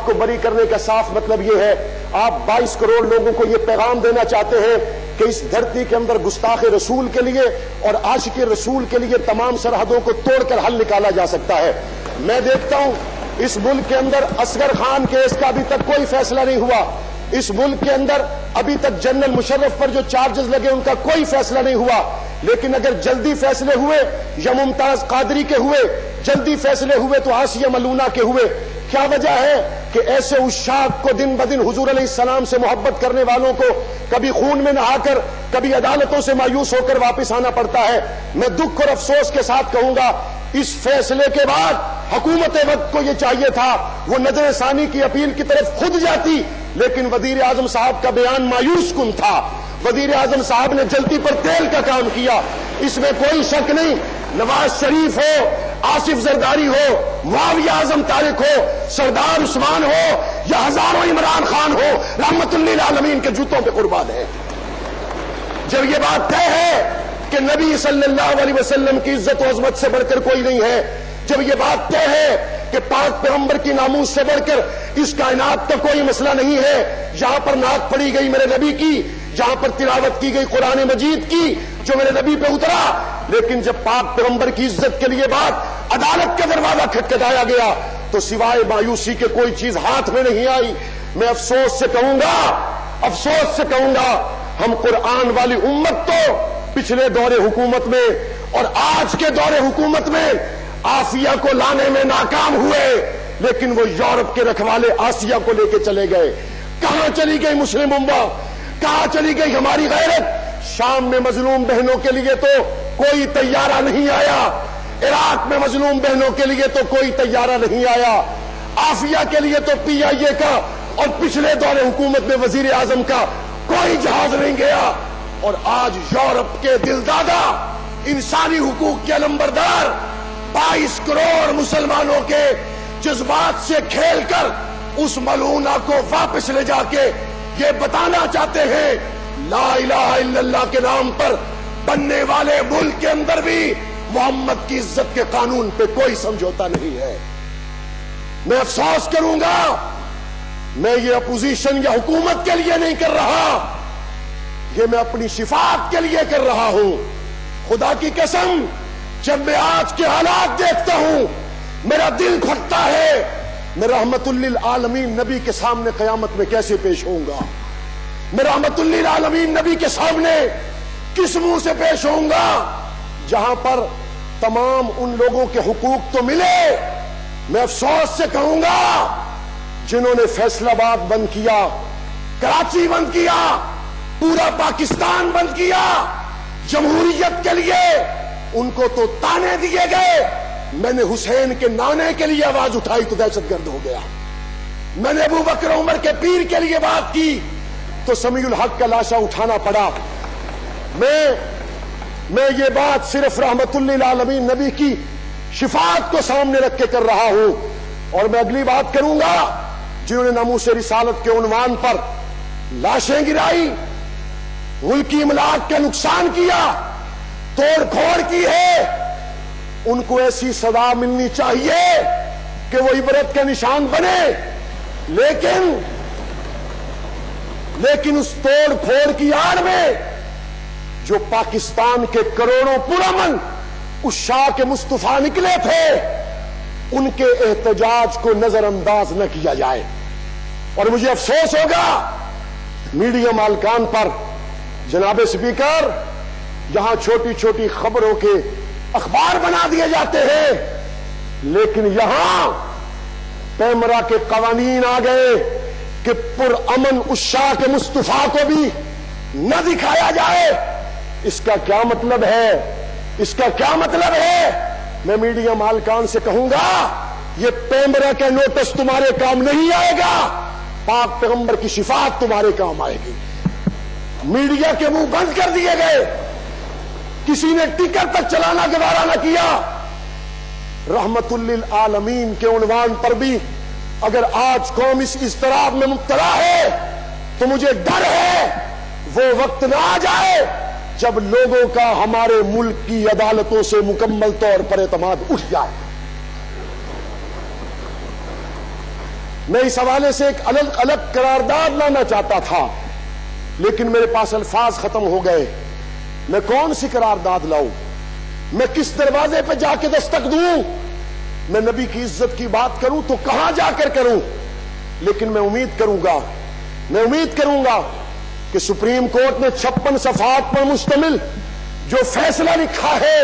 کو بری کرنے کا صاف مطلب یہ ہے، آپ 22 کروڑ لوگوں کو یہ پیغام دینا چاہتے ہیں کہ اس دھرتی کے اندر گستاخ رسول کے لیے اور عاشق رسول کے لیے تمام سرحدوں کو توڑ کر حل نکالا جا سکتا ہے۔ میں دیکھتا ہوں اس ملک کے اندر اصغر خان کیس کا ابھی تک کوئی فیصلہ نہیں ہوا، اس ملک کے اندر ابھی تک جنرل مشرف پر جو چارجز لگے ان کا کوئی فیصلہ نہیں ہوا، لیکن اگر جلدی فیصلے ہوئے یا ممتاز قادری کے ہوئے، جلدی فیصلے ہوئے تو آسیہ ملونہ کے ہوئے۔ کیا وجہ ہے کہ ایسے عشاق کو دن بدن حضور علیہ السلام سے محبت کرنے والوں کو کبھی خون میں نہا کر کبھی عدالتوں سے مایوس ہو کر واپس آنا پڑتا ہے؟ میں دکھ اور افسوس کے ساتھ کہوں گا اس فیصلے کے بعد حکومت وقت کو یہ چاہیے تھا وہ نظر ثانی کی اپیل کی طرف خود جاتی، لیکن وزیر اعظم صاحب کا بیان مایوس کن تھا۔ وزیر اعظم صاحب نے جلتی پر تیل کا کام کیا، اس میں کوئی شک نہیں۔ نواز شریف ہو، آصف زرداری ہو، معاویہ اعظم طارق ہو، سردار عثمان ہو یا ہزاروں عمران خان ہو، رحمت للعالمین کے جوتوں پہ قربان ہے۔ جب یہ بات طے ہے کہ نبی صلی اللہ علیہ وسلم کی عزت و عظمت سے بڑھ کر کوئی نہیں ہے، جب یہ بات طے ہے کہ پاک پیغمبر کی ناموس سے بڑھ کر اس کائنات کا کوئی مسئلہ نہیں ہے، جہاں پر نعت پڑھی گئی میرے نبی کی، جہاں پر تلاوت کی گئی قرآن مجید کی جو میرے نبی پہ اترا، لیکن جب پاک پیغمبر کی عزت کے لیے بات عدالت کا دروازہ کھٹکھٹایا گیا تو سوائے مایوسی کے کوئی چیز ہاتھ میں نہیں آئی۔ میں افسوس سے کہوں گا ہم قرآن والی امت تو پچھلے دور حکومت میں اور آج کے دور حکومت میں آسیہ کو لانے میں ناکام ہوئے، لیکن وہ یورپ کے رکھوالے آسیہ کو لے کے چلے گئے۔ کہاں چلی گئی مسلم امت؟ کہاں چلی گئی ہماری غیرت؟ شام میں مظلوم بہنوں کے لیے تو کوئی طیارہ نہیں آیا، عراق میں مظلوم بہنوں کے لیے تو کوئی طیارہ نہیں آیا، آسیہ کے لیے تو PIA کا اور پچھلے دور حکومت میں وزیر اعظم کا کوئی جہاز نہیں گیا۔ اور آج یورپ کے دلدادہ، انسانی حقوق کے علمبردار 22 کروڑ مسلمانوں کے جذبات سے کھیل کر اس ملعونہ کو واپس لے جا کے یہ بتانا چاہتے ہیں لا الہ الا اللہ کے نام پر بننے والے ملک کے اندر بھی محمد کی عزت کے قانون پہ کوئی سمجھوتا نہیں ہے۔ میں افسوس کروں گا، میں یہ اپوزیشن یا حکومت کے لیے نہیں کر رہا، یہ میں اپنی شفاعت کے لیے کر رہا ہوں۔ خدا کی قسم جب میں آج کے حالات دیکھتا ہوں میرا دل پھٹتا ہے، میں رحمت للعالمین نبی کے سامنے قیامت میں کیسے پیش ہوں گا؟ میں رحمت للعالمین نبی کے سامنے کس منہ سے پیش ہوں گا جہاں پر تمام ان لوگوں کے حقوق تو ملے؟ میں افسوس سے کہوں گا جنہوں نے فیصل آباد بند کیا، کراچی بند کیا، پورا پاکستان بند کیا جمہوریت کے لیے، ان کو تو تانے دیے گئے۔ میں نے حسین کے نانے کے لیے آواز اٹھائی تو دہشت گرد ہو گیا، میں نے ابو بکر عمر کے پیر کے لیے بات کی تو سمیع الحق کا لاشا اٹھانا پڑا۔ میں یہ بات صرف رحمت للعالمین نبی کی شفاعت کو سامنے رکھ کے کر رہا ہوں، اور میں اگلی بات کروں گا جنہوں نے ناموس رسالت کے عنوان پر لاشیں گرائی، ملکی املاک کا نقصان کیا، توڑ پھوڑ کی ہے، ان کو ایسی سزا ملنی چاہیے کہ وہ عبرت کا نشان بنے، لیکن اس توڑ پھوڑ کی آڑ میں جو پاکستان کے کروڑوں پرامن عشاق مصطفیٰ نکلے تھے ان کے احتجاج کو نظر انداز نہ کیا جائے۔ اور مجھے افسوس ہوگا میڈیا مالکان پر، جناب اسپیکر، یہاں چھوٹی چھوٹی خبروں کے اخبار بنا دیے جاتے ہیں، لیکن یہاں پیمرا کے قوانین آ گئے کہ پرامن عشاق مصطفیٰ کو بھی نہ دکھایا جائے۔ اس کا کیا مطلب ہے؟ اس کا کیا مطلب ہے؟ میں میڈیا مالکان سے کہوں گا یہ پیمرا کا نوٹس تمہارے کام نہیں آئے گا، پاک پیغمبر کی شفاعت تمہارے کام آئے گی۔ میڈیا کے منہ بند کر دیے گئے، کسی نے ٹکر تک چلانا گوارا نہ کیا۔ رحمت للعالمین کے عنوان پر بھی اگر آج قوم اس اضطراب میں مبتلا ہے تو مجھے ڈر ہے وہ وقت نہ آ جائے جب لوگوں کا ہمارے ملک کی عدالتوں سے مکمل طور پر اعتماد اٹھ جائے۔ میں اس حوالے سے ایک الگ الگ قرارداد لانا چاہتا تھا، لیکن میرے پاس الفاظ ختم ہو گئے۔ میں کون سی قرارداد لاؤں؟ میں کس دروازے پہ جا کے دستک دوں؟ میں نبی کی عزت کی بات کروں تو کہاں جا کر کروں؟ لیکن میں امید کروں گا کہ سپریم کورٹ نے 56 صفحات پر مشتمل جو فیصلہ لکھا ہے،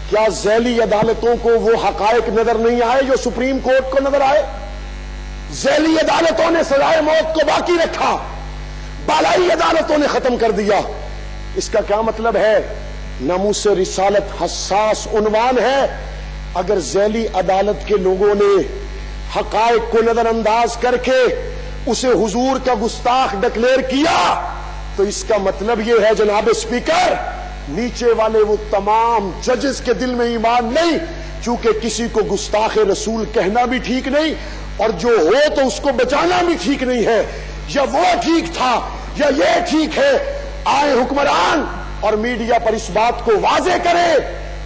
کیا ذیلی عدالتوں کو وہ حقائق نظر نہیں آئے جو سپریم کورٹ کو نظر آئے؟ ذیلی عدالتوں نے سزائے موت کو باقی رکھا، بالائی عدالتوں نے ختم کر دیا۔ اس کا کیا مطلب ہے؟ ناموس رسالت حساس عنوان ہے، اگر ذیلی عدالت کے لوگوں نے حقائق کو نظر انداز کر کے اسے حضور کا گستاخ ڈکلیئر کیا تو اس کا مطلب یہ ہے جناب اسپیکر، نیچے والے وہ تمام ججز کے دل میں ایمان نہیں، چونکہ کسی کو گستاخ رسول کہنا بھی ٹھیک نہیں اور جو ہو تو اس کو بچانا بھی ٹھیک نہیں ہے، یا وہ ٹھیک تھا یا یہ ٹھیک ہے۔ آئے حکمران اور میڈیا پر اس بات کو واضح کرے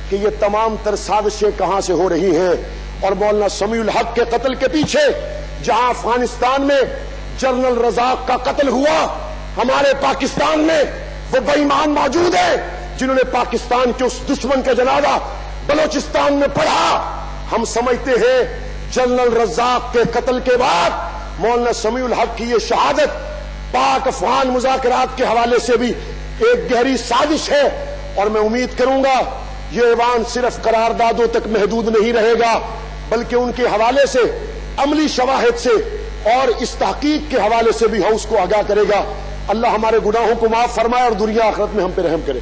کہ یہ تمام تر سازشیں کہاں سے ہو رہی ہیں۔ اور مولانا سمیع الحق کے قتل کے پیچھے جہاں افغانستان میں جنرل رزاق کا قتل ہوا، ہمارے پاکستان میں وہ بے ایمان موجود ہیں جنہوں نے پاکستان کے اس دشمن کا جنازہ بلوچستان میں پڑھا۔ ہم سمجھتے ہیں جنرل رزاق کے قتل کے بعد مولانا سمیع الحق کی یہ شہادت پاک افغان مذاکرات کے حوالے سے بھی ایک گہری سازش ہے، اور میں امید کروں گا یہ ایوان صرف قراردادوں تک محدود نہیں رہے گا بلکہ ان کے حوالے سے عملی شواہد سے اور اس تحقیق کے حوالے سے بھی ہاؤس کو آگاہ کرے گا۔ اللہ ہمارے گناہوں کو معاف فرمائے اور دنیا آخرت میں ہم پہ رحم کرے۔